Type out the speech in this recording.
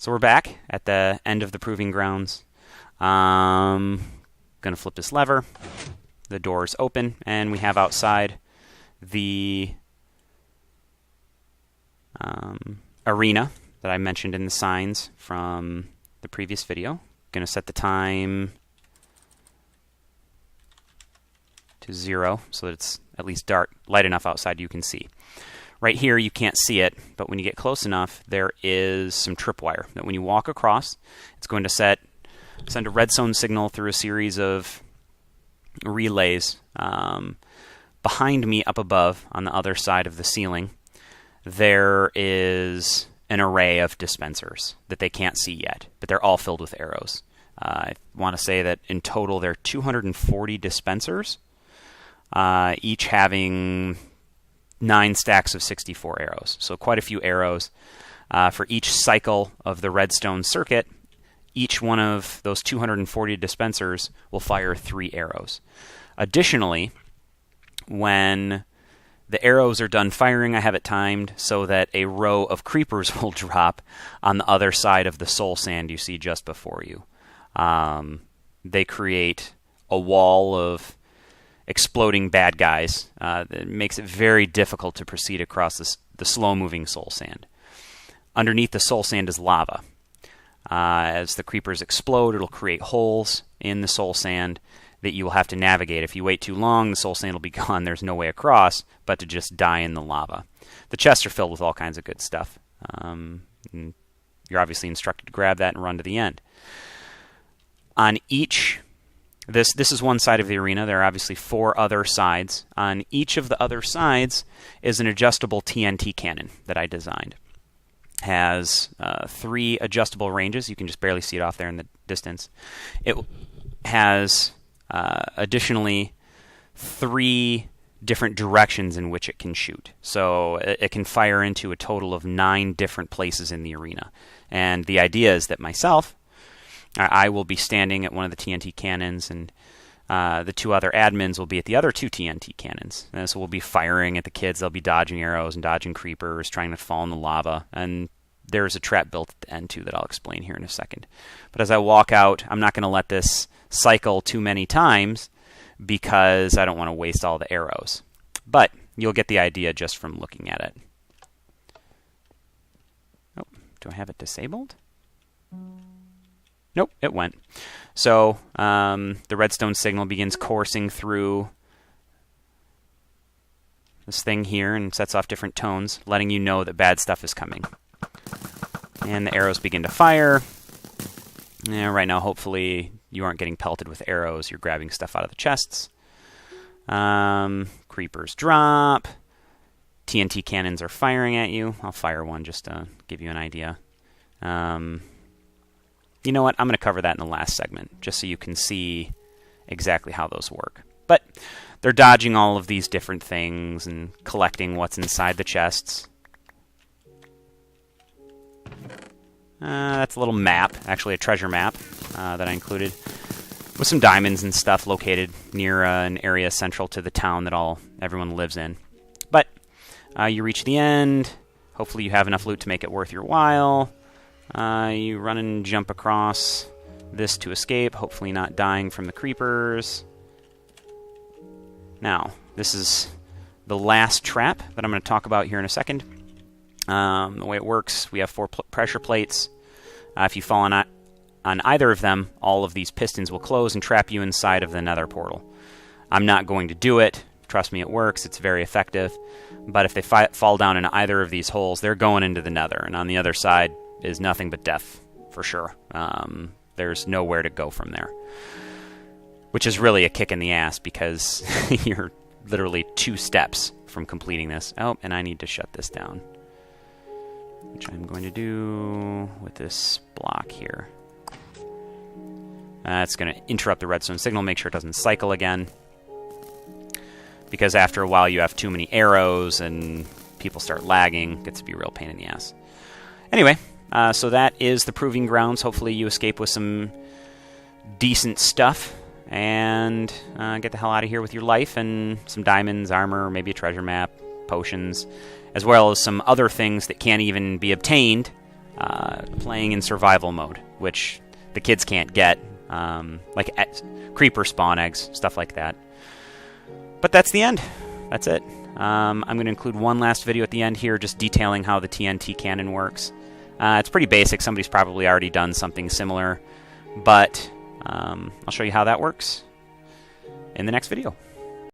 So we're back at the end of the proving grounds. Gonna flip this lever. The doors open, and we have outside the arena that I mentioned in the signs from the previous video. Gonna set the time to 0 so that it's at least light enough outside you can see. Right here you can't see it, but when you get close enough, there is some tripwire that when you walk across, it's going to send a redstone signal through a series of relays. Behind me up above on the other side of the ceiling, there is an array of dispensers that they can't see yet, but they're all filled with arrows. I want to say that in total there are 240 dispensers, each having 9 stacks of 64 arrows. So quite a few arrows. For each cycle of the redstone circuit, each one of those 240 dispensers will fire 3 arrows. Additionally, when the arrows are done firing, I have it timed so that a row of creepers will drop on the other side of the soul sand you see just before you. They create a wall of exploding bad guys. It makes it very difficult to proceed across the slow-moving soul sand. Underneath the soul sand is lava. As the creepers explode, it'll create holes in the soul sand that you will have to navigate. If you wait too long, the soul sand will be gone. There's no way across but to just die in the lava. The chests are filled with all kinds of good stuff. And you're obviously instructed to grab that and run to the end. On each, this is one side of the arena. There are obviously 4 other sides. On each of the other sides is an adjustable TNT cannon that I designed. Has 3 adjustable ranges. You can just barely see it off there in the distance. It has additionally 3 different directions in which it can shoot. So it can fire into a total of 9 different places in the arena. And the idea is that I will be standing at one of the TNT cannons, and the 2 other admins will be at the other 2 TNT cannons. And so we'll be firing at the kids. They'll be dodging arrows and dodging creepers, trying to fall in the lava. And there's a trap built at the end, too, that I'll explain here in a second. But as I walk out, I'm not going to let this cycle too many times because I don't want to waste all the arrows. But you'll get the idea just from looking at it. Oh, do I have it disabled? Nope, it went. So the redstone signal begins coursing through this thing here and sets off different tones, letting you know that bad stuff is coming. And the arrows begin to fire. Right now, hopefully, you aren't getting pelted with arrows. You're grabbing stuff out of the chests. Creepers drop. TNT cannons are firing at you. I'll fire one just to give you an idea. You know what? I'm going to cover that in the last segment, just so you can see exactly how those work. But they're dodging all of these different things and collecting what's inside the chests. That's a little map, actually a treasure map that I included with some diamonds and stuff located near an area central to the town that everyone lives in. But you reach the end. Hopefully you have enough loot to make it worth your while. You run and jump across this to escape, hopefully not dying from the creepers. Now, this is the last trap that I'm going to talk about here in a second. The way it works, we have 4 pressure plates. If you fall on either of them, all of these pistons will close and trap you inside of the nether portal. I'm not going to do it. Trust me, it works. It's very effective. But if they fall down in either of these holes, they're going into the nether. And on the other side is nothing but death, for sure. There's nowhere to go from there. Which is really a kick in the ass because you're literally 2 steps from completing this. Oh, and I need to shut this down, which I'm going to do with this block here. It's going to interrupt the redstone signal, make sure it doesn't cycle again. Because after a while you have too many arrows and people start lagging. It gets to be a real pain in the ass. Anyway, so that is the proving grounds. Hopefully you escape with some decent stuff and get the hell out of here with your life and some diamonds, armor, maybe a treasure map, potions, as well as some other things that can't even be obtained playing in survival mode, which the kids can't get, like creeper spawn eggs, stuff like that. But that's the end. That's it. I'm going to include one last video at the end here, just detailing how the TNT cannon works. It's pretty basic. Somebody's probably already done something similar, but I'll show you how that works in the next video.